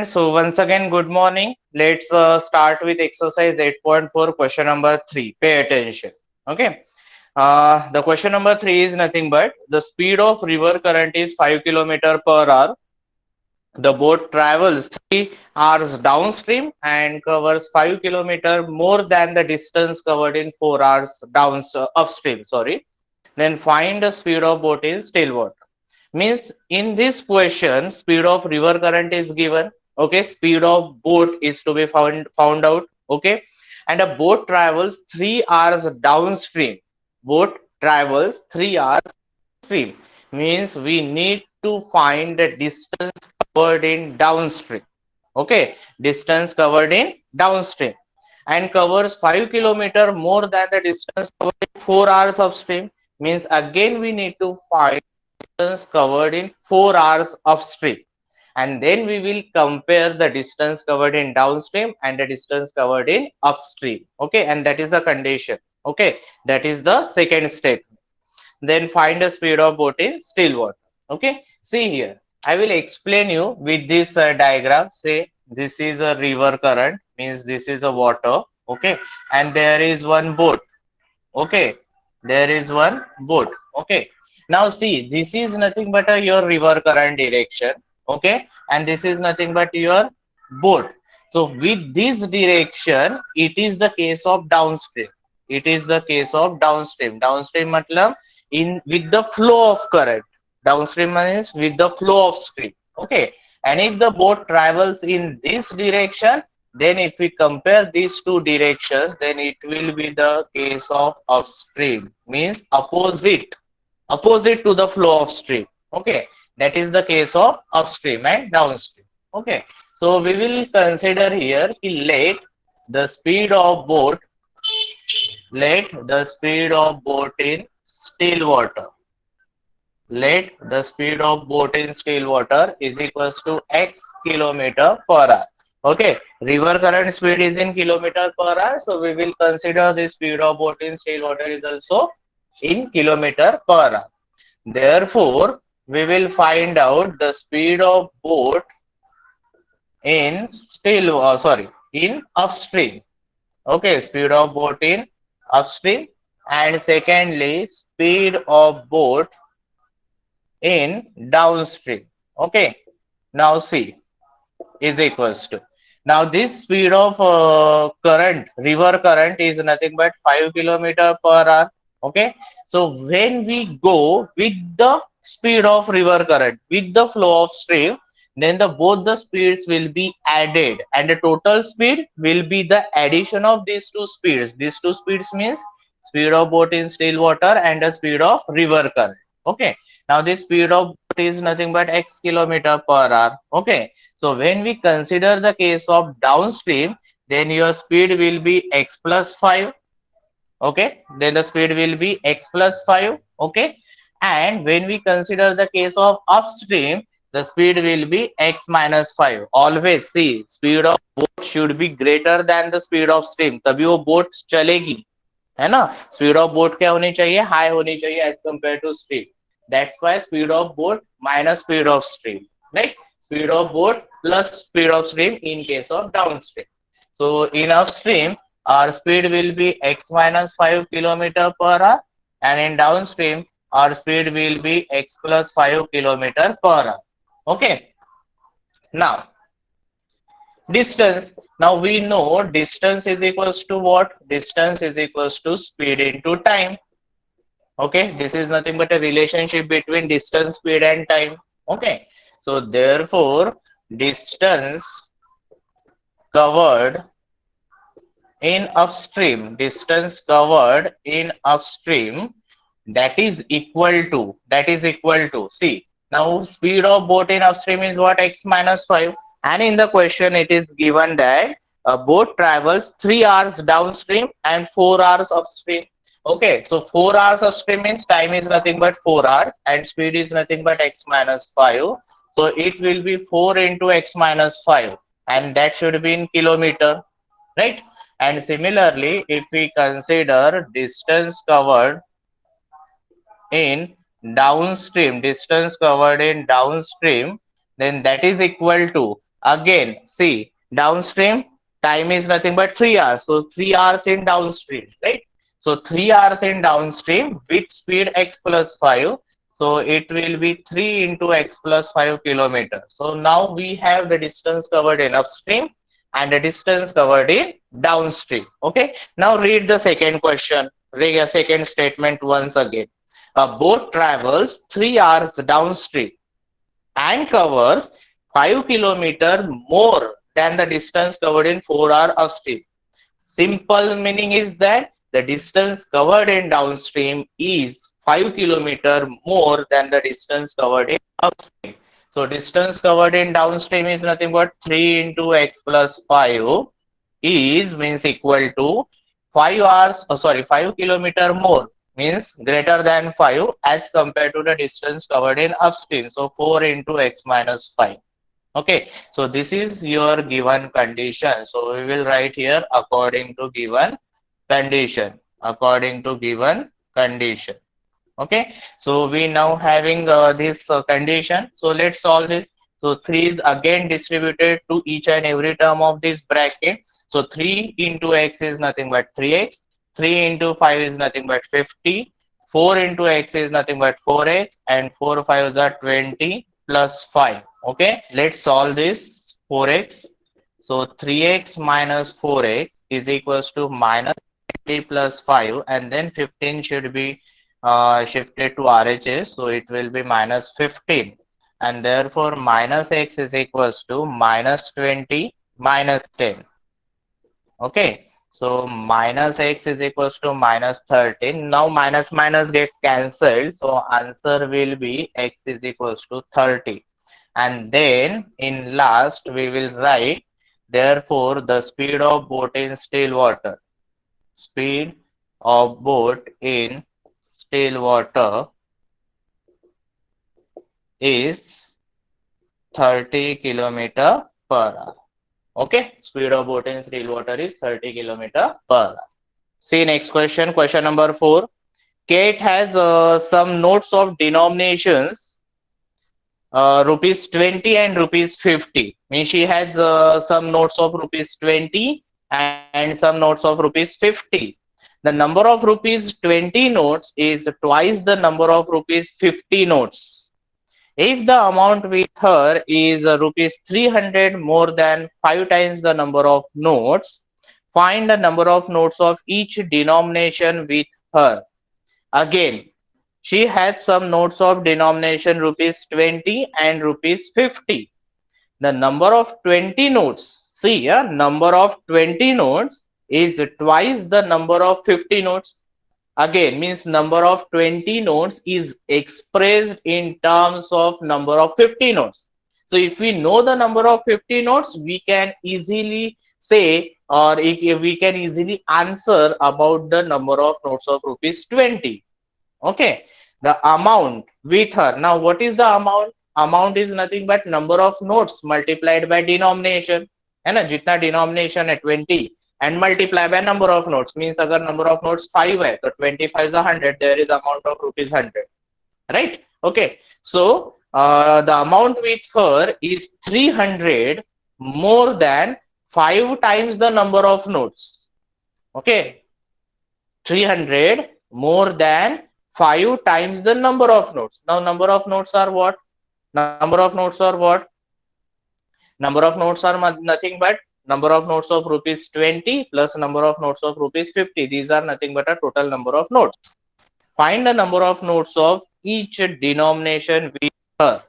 So once again, good morning. Let's start with exercise 8.4, question number 3. Pay attention. Okay. The question number 3 is nothing but the speed of river current is 5 km per hour. The boat travels 3 hours downstream and covers 5 km more than the distance covered in 4 hours upstream. Sorry. Then find the speed of boat in still water. Means in this question, speed of river current is given. Okay, speed of boat is to be found out. Okay, and a boat travels 3 hours downstream. Boat travels 3 hours stream. Means we need to find the distance covered in downstream. Okay, distance covered in downstream and covers 5 km more than the distance covered in 4 hours upstream. Means again we need to find distance covered in 4 hours upstream, and then we will compare the distance covered in downstream and the distance covered in upstream. Okay, and that is the condition. Okay, that is the second step. Then find the speed of boat in still water. Okay, see here, I will explain you with this diagram. Say this is a river current, means this is a water. Okay, and there is one boat. Okay, there is one boat. Okay, now see, this is nothing but your river current direction. Okay, and this is nothing but your boat. So with this direction, it is the case of downstream. It is the case of downstream. Downstream matlab in with the flow of current. Downstream means with the flow of stream. Okay, and if the boat travels in this direction, then if we compare these two directions, then it will be the case of upstream, means opposite to the flow of stream. Okay, that is the case of upstream and downstream. Okay, so we will consider here, the speed of boat, let the speed of boat in still water. Let the speed of boat in still water is equals to x kilometer per hour. Okay, river current speed is in kilometer per hour, so we will consider the speed of boat in still water is also in kilometer per hour. Therefore, we will find out the speed of boat in in upstream. Okay, speed of boat in upstream, and secondly, speed of boat in downstream. Okay, now see, is equals to, now this speed of river current is nothing but 5 km per hour. Okay, so when we go with the speed of river current with the flow of stream, then the both the speeds will be added, and the total speed will be the addition of these two speeds. These two speeds means speed of boat in still water and the speed of river current. Okay, now this speed of boat is nothing but x kilometer per hour. Okay, so when we consider the case of downstream, then your speed will be x plus 5. Okay, then the speed will be x plus 5. Okay, and when we consider the case of upstream, the speed will be x minus 5. Always see, speed of boat should be greater than the speed of stream, तभी वो boat चलेगी, है ना. Speed of boat क्या होनी चाहिए, high होनी चाहिए as compare to speed. That's why speed of boat minus speed of stream, right. Speed of boat plus speed of stream in case of downstream. So in upstream, our speed will be x minus 5 kilometer per hour, and in downstream, our speed will be x plus 5 kilometer per hour. Okay. Now, distance. Now we know distance is equals to what? Distance is equals to speed into time. Okay, this is nothing but a relationship between distance, speed, and time. Okay, so therefore, distance covered in upstream, that is equal to, see, now speed of boat in upstream is what? X minus 5, and in the question it is given that a boat travels 3 hours downstream and 4 hours upstream. Okay, so 4 hours upstream means time is nothing but 4 hours and speed is nothing but x minus 5. So it will be 4 into x minus 5, and that should be in kilometer, right? And similarly, if we consider in distance covered in downstream, then that is equal to, Again, see, downstream time is nothing but 3 hours. So 3 hours in downstream, right? So 3 hours in downstream with speed x plus 5. So it will be 3 into x plus 5 kilometers. So now we have the distance covered in upstream and the distance covered in downstream. Okay. Now read the second question. Read the second statement once again. A boat travels 3 hours downstream and covers 5 kilometer more than the distance covered in 4 hour upstream. Simple meaning is that the distance covered in downstream is 5 kilometer more than the distance covered in upstream. So distance covered in downstream is nothing but 3 into x plus 5 is means equal to 5 hours, 5 kilometer more means greater than 5 as compared to the distance covered in upstream. So 4 into x minus 5. Okay, so this is your given condition. So we will write here according to given condition. According to given condition. Okay, so we now having this condition. So let's solve this. So 3 is again distributed to each and every term of this bracket. So 3 into x is nothing but 3x. 3 into 5 is nothing but 50. 4 into x is nothing but 4x, and 4 5s are 20 plus 5. Okay, let's solve this. 4x. So 3x minus 4x is equals to minus 20 plus 5, and then 15 should be shifted to RHS, so it will be minus 15, and therefore minus x is equals to minus 20 minus 10. Okay, so minus x is equals to minus 13. Now minus minus gets cancelled, so answer will be x is equals to 30. And then in last we will write, therefore the speed of boat in still water. Speed of boat in still water is 30 kilometer per hour. Okay, speed of boat in still water is 30 kilometer per hour. See next question, question number 4. Kate has some notes of denominations rupees 20 and rupees 50. Means she has some notes of rupees 20 and some notes of rupees 50. The number of rupees 20 notes is twice the number of rupees 50 notes. If the amount with her is rupees 300 more than 5 times the number of notes, find the number of notes of each denomination with her. Again, she has some notes of denomination rupees 20 and rupees 50. The number of 20 notes, see, number of 20 notes is twice the number of 50 notes. Again, means number of 20 notes is expressed in terms of number of 50 notes. So if we know the number of 50 notes, we can easily say, or we can easily answer about the number of notes of rupees 20. Okay, the amount with her. Now what is the amount? Amount is nothing but number of notes multiplied by denomination, है ना, जितना denomination है 20 and multiply by number of notes. Means अगर number of notes 5 है तो 25 is 100, there is amount of rupees 100, right? Okay, so the amount with her is 300 more than 5 times the number of notes. Okay, 300 more than 5 times the number of notes. Now number of notes are what? Number of notes are what? Number of notes are nothing but number of notes of rupees 20 plus number of notes of rupees 50. These are nothing but a total number of notes. Find the number of notes of each denomination with her.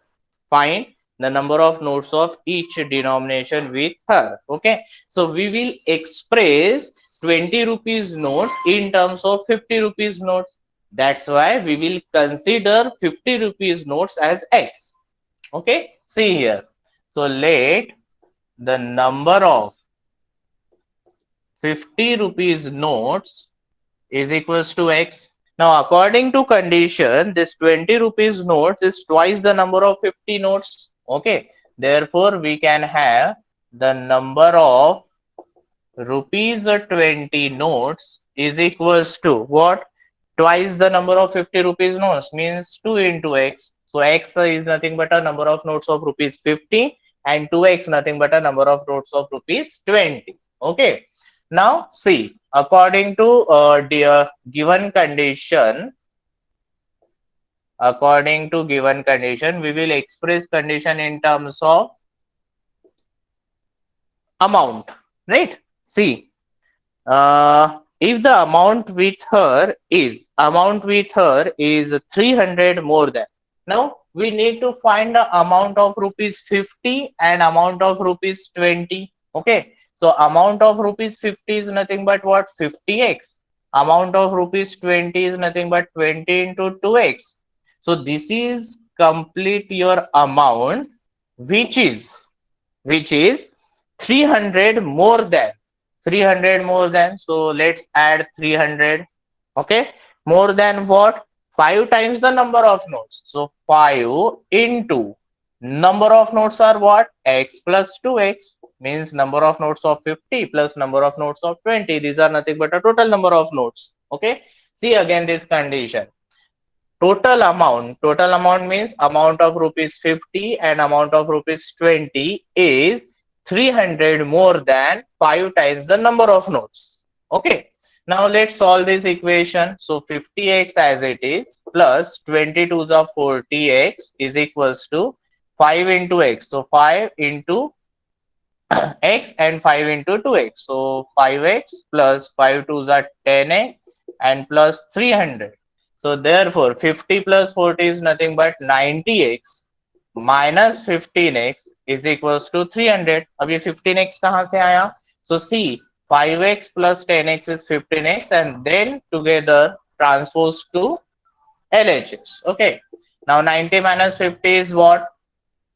Find the number of notes of each denomination with her. Okay, so we will express 20 rupees notes in terms of 50 rupees notes. That's why we will consider 50 rupees notes as x. Okay, see here. So let the number of 50 rupees notes is equals to x. Now according to condition, this 20 rupees notes is twice the number of 50 notes. Okay, therefore we can have the number of rupees 20 notes is equals to what? Twice the number of 50 rupees notes, means 2 into x. So x is nothing but a number of notes of rupees 50 and 2x nothing but a number of notes of rupees 20. Okay. Now see, according to the given condition, we will express condition in terms of amount, right? See, if the amount with her is 300 more than, now we need to find the amount of rupees 50 and amount of rupees 20. Okay, so amount of rupees 50 is nothing but what, 50x. Amount of rupees 20 is nothing but 20 into 2x. So this is complete your amount, which is which is 300 more than, so let's add 300. Okay, more than what, 5 times the number of notes, so 5 into number of notes are what, x plus 2x, means number of notes of 50 plus number of notes of 20, these are nothing but a total number of notes. Okay, see again this condition, total amount means amount of rupees 50 and amount of rupees 20 is 300 more than 5 times the number of notes. Okay, now let's solve this equation. So 50x as it is plus 22 to 40x is equals to 5 into x, so 5 into x and 5 into 2x, so 5x plus 5 to the 10x and plus 300. So therefore 50 plus 40 is nothing but 90x minus 15x is equals to 300. अब ये 15x कहाँ से आया? So see, 5x plus 10x is 15x and then together transpose to LHS. Okay, now 90 minus 50 is what?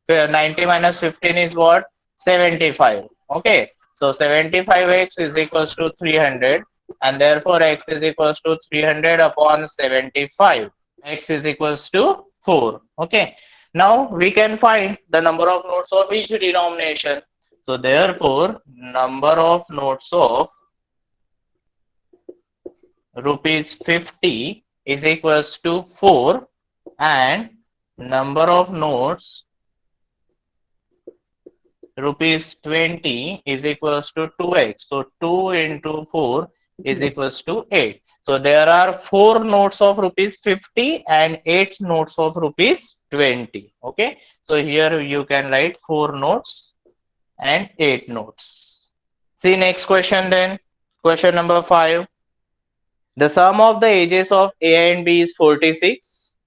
90 minus 15 is what? 75. Okay, so 75x is equals to 300 and therefore x is equals to 300 upon 75. X is equals to 4. Okay, now we can find the number of notes of each denomination. So therefore number of notes of rupees 50 is equals to 4 and number of notes rupees 20 is equals to 2x. So 2 into 4 is equals to 8. So there are 4 notes of rupees 50 and 8 notes of rupees 20. Okay, so here you can write 4 notes and 8 notes. See next question then. Question number 5. The sum of the ages of A and B is 46.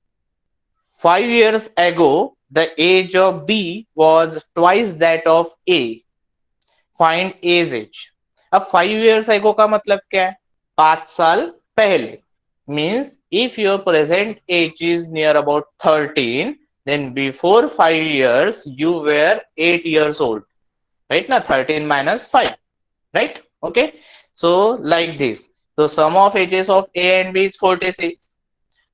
5 years ago, the age of B was twice that of A. Find A's age. अब 5 years ago का मतलब क्या है? 5 साल पहले. Means if your present age is near about 13, then before 5 years you were 8 years old. Right now 13 minus 5. Right? Okay. So like this. So sum of ages of A and B is 46.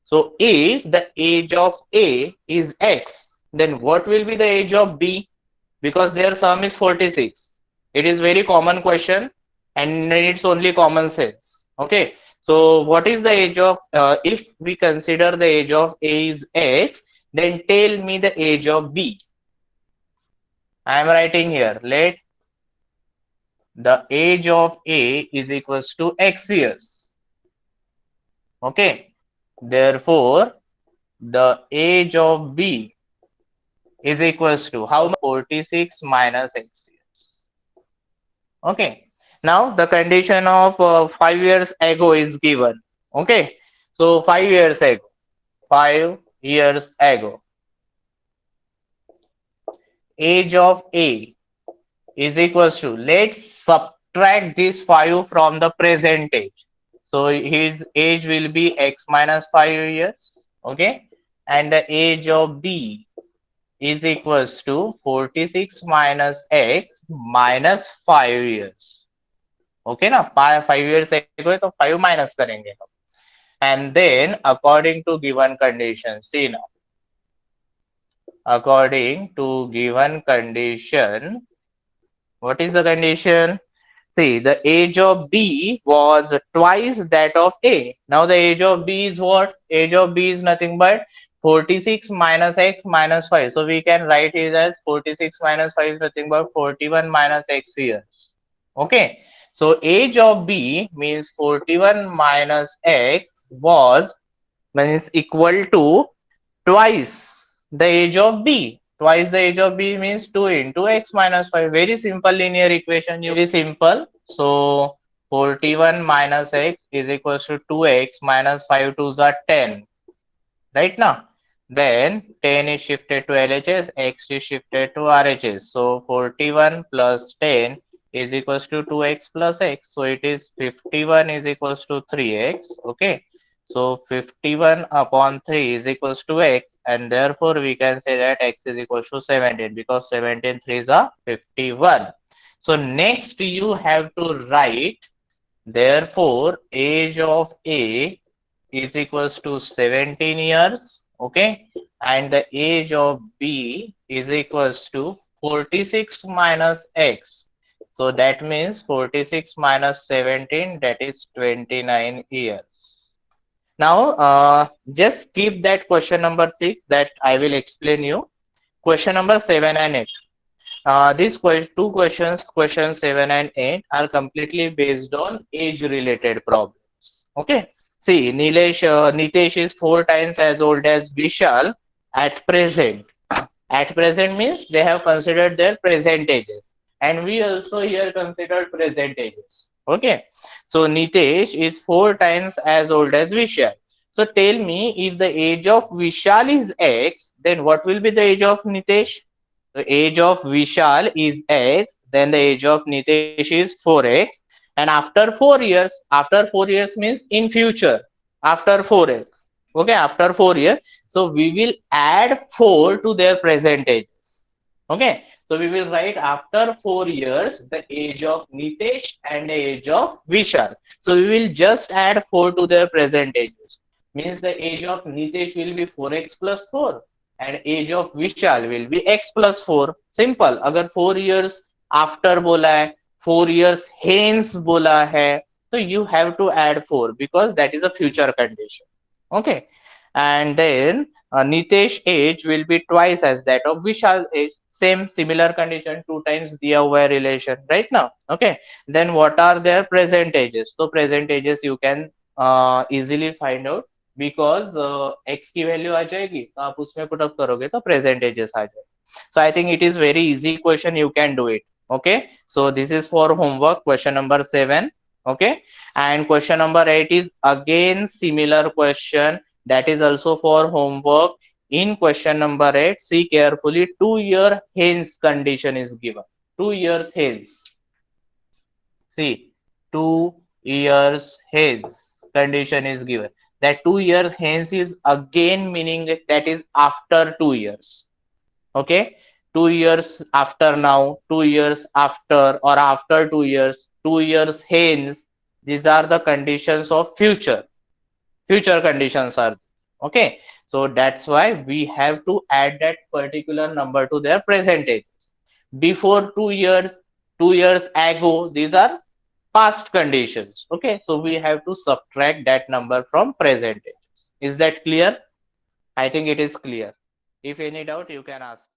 So if the age of A is X, then what will be the age of B? Because their sum is 46. It is very common question and needs only common sense. Okay. So what is the age of, if we consider the age of A is X, then tell me the age of B. I am writing here, let the age of A is equals to X years. Okay. Therefore, the age of B is equals to how much? 46 minus x years. Okay. Now the condition of 5 years ago is given. Okay. So 5 years ago, 5 years ago, age of A is equals to, let's subtract this 5 from the present age. So his age will be x minus 5 years. Okay. And the age of B is equals to 46 minus x minus 5 years. Okay ना, 5 years ago है तो 5 minus करेंगे हम. And then according to given condition, see now, according to given condition, what is the condition? See, the age of B was twice that of A. Now the age of B is what? Age of B is nothing but 46 minus x minus 5. So we can write it as 46 minus 5 is nothing but 41 minus x years. Okay. So age of B means 41 minus x was means equal to twice the age of B. Twice the age of B means 2 into x minus 5. Very simple linear equation. Very simple. So 41 minus x is equals to 2x minus 5 2s are 10. Right now? Then 10 is shifted to LHS, x is shifted to RHS. So 41 plus 10 is equals to 2x plus x. So it is 51 is equals to 3x. Okay. So 51 upon 3 is equals to x, and therefore we can say that x is equals to 17 because 17 3s are 51. So next you have to write, therefore age of A is equals to 17 years, okay, and the age of B is equals to 46 minus x. So that means 46 minus 17, that is 29 years. Now just keep that question number 6 that I will explain you. Question number 7 and 8. These two questions, question 7 and 8, are completely based on age-related problems. Okay. See, Nitesh is 4 times as old as Vishal at present. At present means they have considered their present ages. And we also here considered present ages. Okay. So Nitesh is 4 times as old as Vishal. So tell me, if the age of Vishal is X, then what will be the age of Nitesh? The age of Vishal is X, then the age of Nitesh is 4x, and after 4 years means in future, after 4x, okay, after 4 years, so we will add 4 to their present ages. Okay, so we will write after 4 years the age of Nitesh and the age of Vishal. So we will just add 4 to their present ages. Means the age of Nitesh will be 4x plus 4 and age of Vishal will be x plus 4. Simple. अगर 4 years after बोला है, 4 years hence बोला है, so you have to add 4 because that is a future condition. Okay, and then Nitesh age will be twice as that of Vishal age. Same similar condition, 2 times दिया हुआ है relation right now. Okay, then what are their present ages? So present ages you can easily find out because x की value आ जाएगी तो आप उसमें put up करोगे तो प्रेजेंट एजेस आ जाएगा. So I think it is very easy question, you can do it. Okay, so this is for homework, question number 7. Okay, and question number 8 is again similar question, that is also for homework. In question number 8, see carefully, 2 year hence condition is given. 2 years hence. See, 2 years hence condition is given. That 2 years hence is again meaning that is after 2 years. Okay, 2 years after now, 2 years after, or after 2 years, 2 years hence. These are the conditions of future. Future conditions are okay. So that's why we have to add that particular number to their present ages. Before 2 years, 2 years ago, these are past conditions. Okay, so we have to subtract that number from present ages. Is that clear? I think it is clear. If any doubt, you can ask.